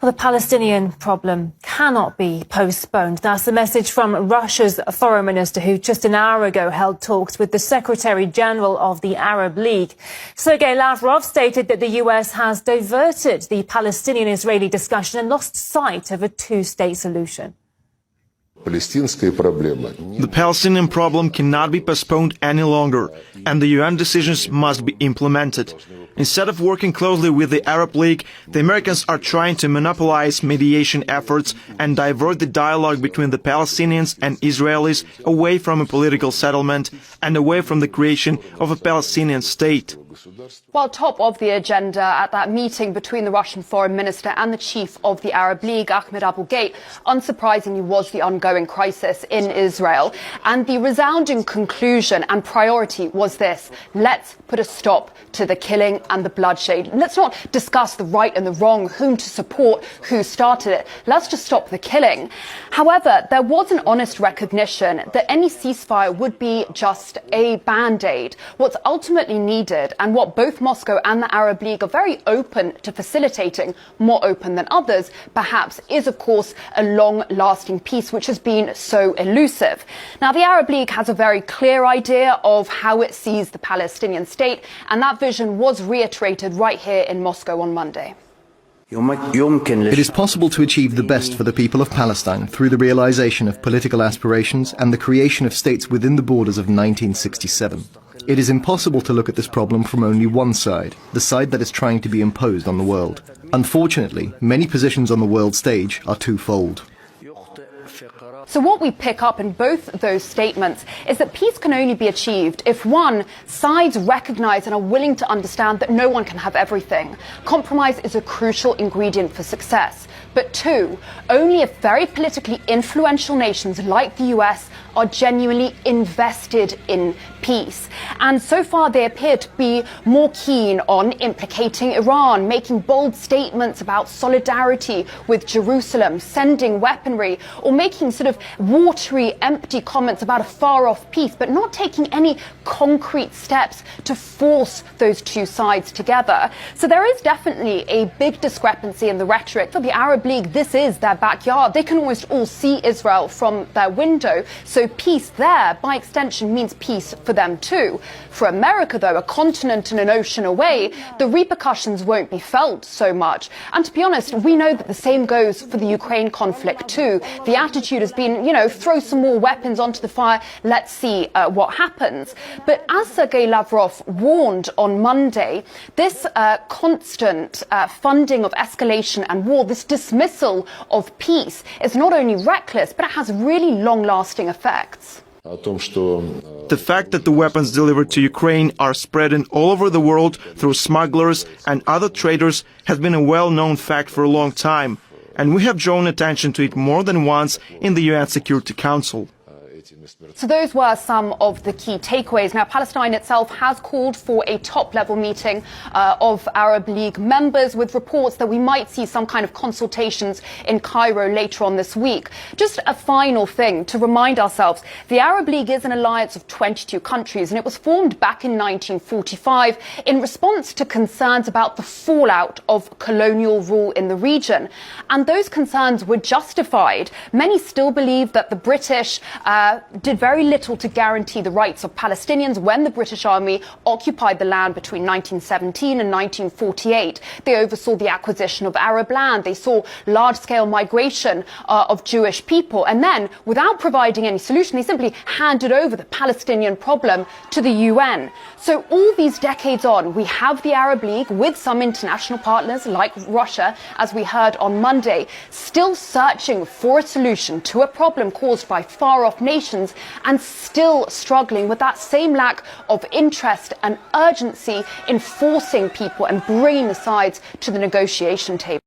Well, the Palestinian problem cannot be postponed. That's the message from Russia's foreign minister, who just an hour ago held talks with the Secretary General of the Arab League. Sergei Lavrov stated that the US has diverted the Palestinian-Israeli discussion and lost sight of a two-state solution. The Palestinian problem cannot be postponed any longer, and the UN decisions must be implemented. Instead of working closely with the Arab League, the Americans are trying to monopolize mediation efforts and divert the dialogue between the Palestinians and Israelis away from a political settlement and away from the creation of a Palestinian state. Well, top of the agenda at that meeting between the Russian foreign minister and the chief of the Arab League, Ahmed Abul-Gheit, unsurprisingly was the ongoing crisis in Israel. And the resounding conclusion and priority was this: let's put a stop to the killing and the bloodshed. Let's not discuss the right and the wrong, whom to support, who started it. Let's just stop the killing. However, there was an honest recognition that any ceasefire would be just a band-aid. What's ultimately needed, and what both Moscow and the Arab League are very open to facilitating, more open than others, perhaps, is of course a long-lasting peace, which has been so elusive. Now, the Arab League has a very clear idea of how it sees the Palestinian state, and that vision was reiterated right here in Moscow on Monday. It is possible to achieve the best for the people of Palestine through the realization of political aspirations and the creation of states within the borders of 1967. It is impossible to look at this problem from only one side, the side that is trying to be imposed on the world. Unfortunately, many positions on the world stage are twofold. So what we pick up in both those statements is that peace can only be achieved if, one, sides recognize and are willing to understand that no one can have everything. Compromise is a crucial ingredient for success. But two, only if very politically influential nations like the US are genuinely invested in peace. And so far they appear to be more keen on implicating Iran, making bold statements about solidarity with Jerusalem, sending weaponry, or making sort of watery, empty comments about a far-off peace, but not taking any concrete steps to force those two sides together. So there is definitely a big discrepancy in the rhetoric. For the Arab League, this is their backyard. They can almost all see Israel from their window. So peace there, by extension, means peace for them too. For America, though, a continent and an ocean away, the repercussions won't be felt so much. And to be honest, we know that the same goes for the Ukraine conflict too. The attitude has been, throw some more weapons onto the fire, let's see what happens. But as Sergei Lavrov warned on Monday, this constant funding of escalation and war, this dismissal of peace, is not only reckless, but it has really long-lasting effects. The fact that the weapons delivered to Ukraine are spreading all over the world through smugglers and other traders has been a well-known fact for a long time, and we have drawn attention to it more than once in the UN Security Council. So those were some of the key takeaways. Now, Palestine itself has called for a top-level meeting of Arab League members, with reports that we might see some kind of consultations in Cairo later on this week. Just a final thing to remind ourselves, the Arab League is an alliance of 22 countries, and it was formed back in 1945 in response to concerns about the fallout of colonial rule in the region. And those concerns were justified. Many still believe that the British did very little to guarantee the rights of Palestinians when the British Army occupied the land between 1917 and 1948. They oversaw the acquisition of Arab land. They saw large-scale migration of Jewish people. And then, without providing any solution, they simply handed over the Palestinian problem to the UN. So all these decades on, we have the Arab League with some international partners like Russia, as we heard on Monday, still searching for a solution to a problem caused by far-off nations, and still struggling with that same lack of interest and urgency in forcing people and bringing the sides to the negotiation table.